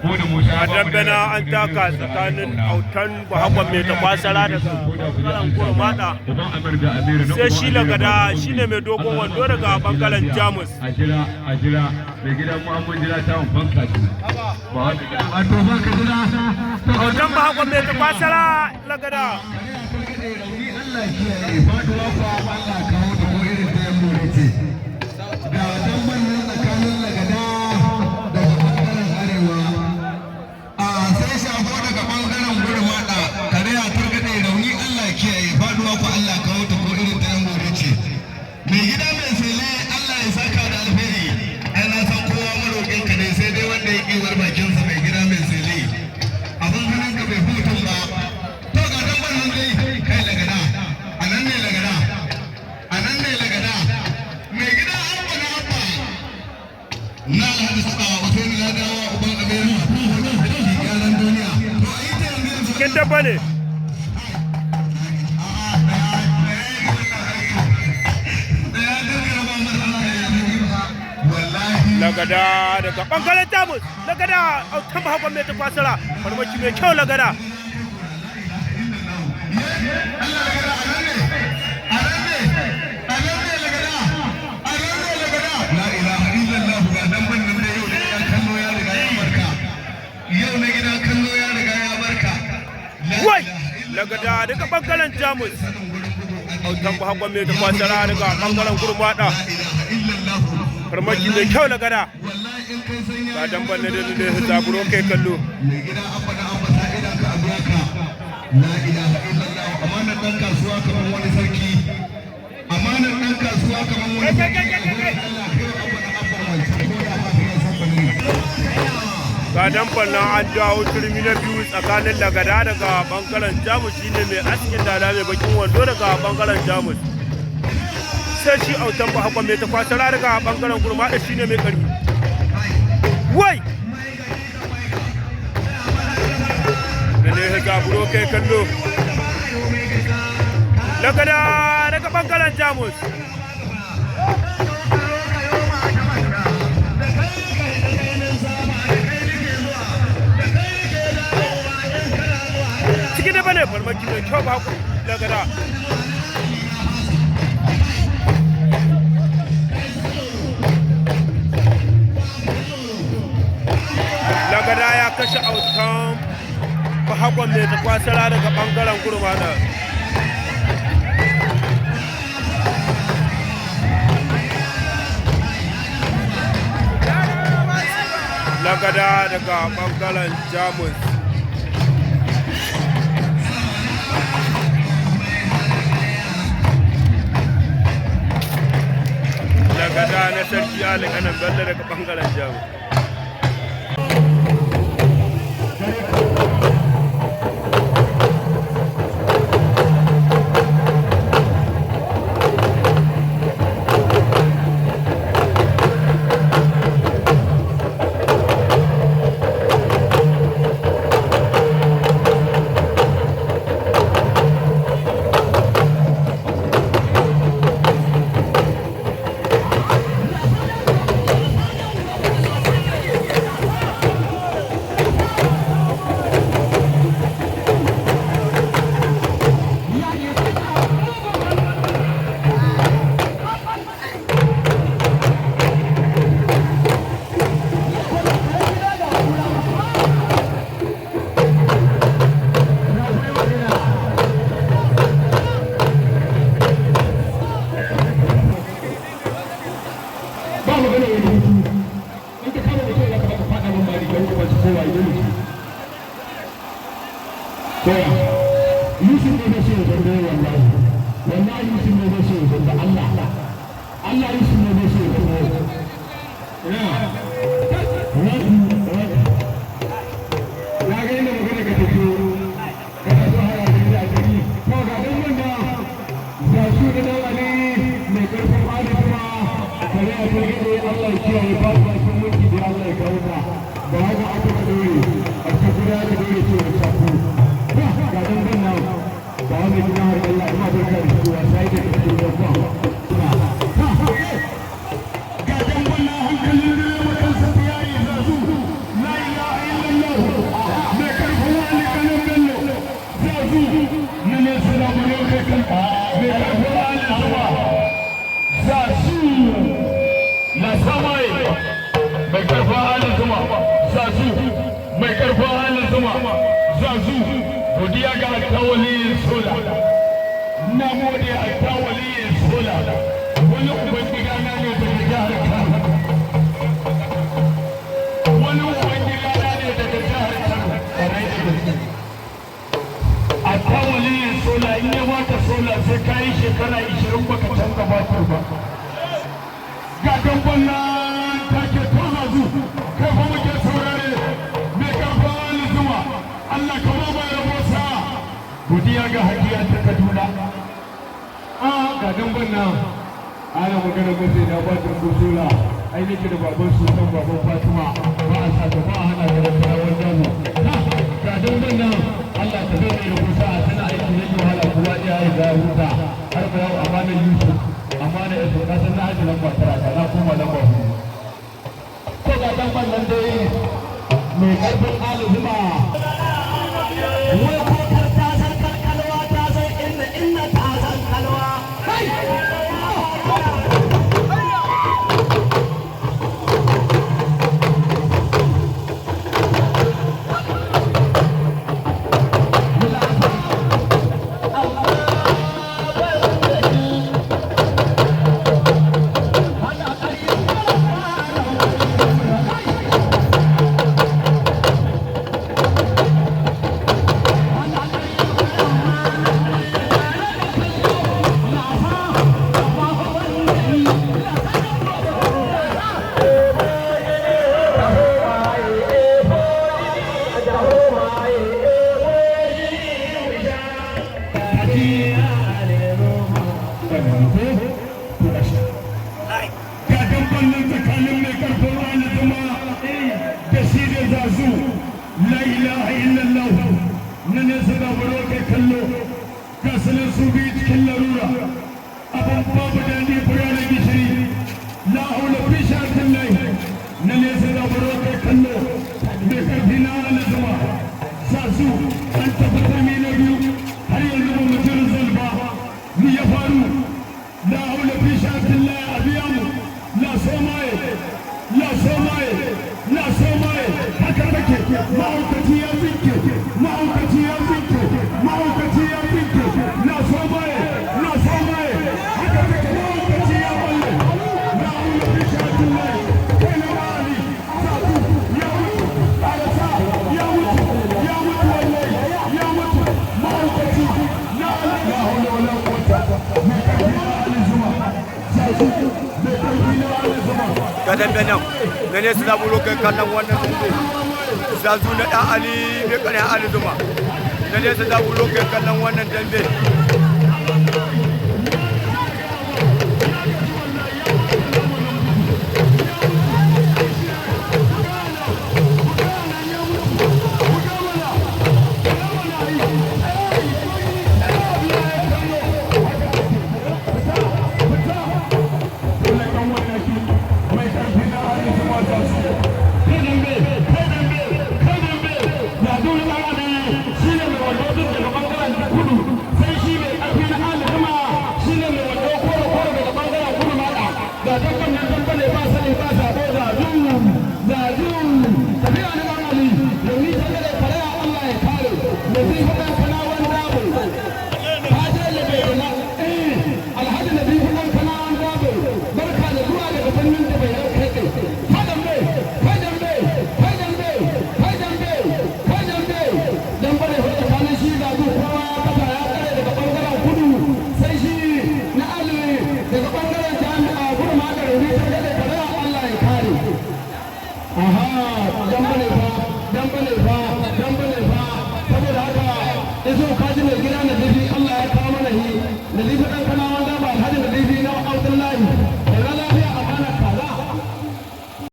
a dambana an taka tsakanin autan bahagwan mai tafasara daga bangaren kurmada sai shi lagada shi ne mai dogon wando daga bangaren jamus autan bahagwan mai tafasara lagada cikin dabba ne lagada daga bangaren jamus lagada autan bahagwan mai tafasara farmaki mai kyau lagada wai lagada daga bangaren jamus autan bahagwan mai tafasara daga bangaren gurmada farmaki mai kyau lagada ba dan banne da zaburo kai kallo la ilaha illallah amanar dan kasuwa kaman wani sarki amanar dan kasuwa kaman wani ga dan bannan an dawo turmi na biyu tsakanin lagada daga bangaren jamus shine mai askin dala mai bakin wando daga bangaren jamus sai shi autan bahagwan mai tafasara daga bangaren gurmada shine mai karfi wai da ne zaburo kai kallo lagada daga bangaren jamus cikin da bane farmaki mai kyau ba lagada lagada ya kashe autan bahagwan mai tafasara daga bangaren gurmada lagada daga bangaren jamus lagada na sarki ali kanan bello daga bangaren jamus godiya ga alkawali sola na gode alkawali sola wani ubangida na ne daga jihar Kano wani ubangida na ne daga jihar Kano kwarai da gaske alkawali sola in ya baka sola sai ka yi shekara 20 baka canza batir ba ga gamban nan take tona zu kai fa muke saurare me karfa wani zuma Allah ka ba mai rabo sa godiya ga hakiya ta Kaduna ga gamban nan ana magana ba sai da batir ko sola ai nake da baban sultan baban Fatima ba a sa ba a hana da karawar damu ga gamban nan Allah ta zai da kusa a tana aiki ne wahala kuwa ya yi da huta har ba yau amana Yusuf amana ya so kasan na haji lamba tara ka na koma lamba hudu ko ga dan bannan dai mai karfin alhuma wai ko ta san kalkalwa ta san inna ta san kalwa kai La ilaha illallah na ne su da baro kai kallo ga sanin su bi cikin larura abin babu da ni fura da gishiri la haula fi shatin lahi na ne su da baro kai kallo me karfi na ala zama sa su an tafi tarmi na biyu har yanzu ba mutum zalba ni ya faru la haula fi shatin lahi a biya mu la somaye la somaye la somaye haka take mahaukaci ya zinke mahaukaci ya zinke mahaukaci ya zinke na somaye haka take mahaukaci ya balle na hula fi shatin lai kai na mali sabu ya mutu arasa ya mutu wallahi ya mutu mahaukaci na hula wala kwata mai karfi na alizuma sabu mai karfi na alizuma gadan benin na ne su zaɓi kai kallon wannan dambe zazu na ɗan ali mai ƙarin ali zuma na ne su zaɓi kai kallon wannan dambe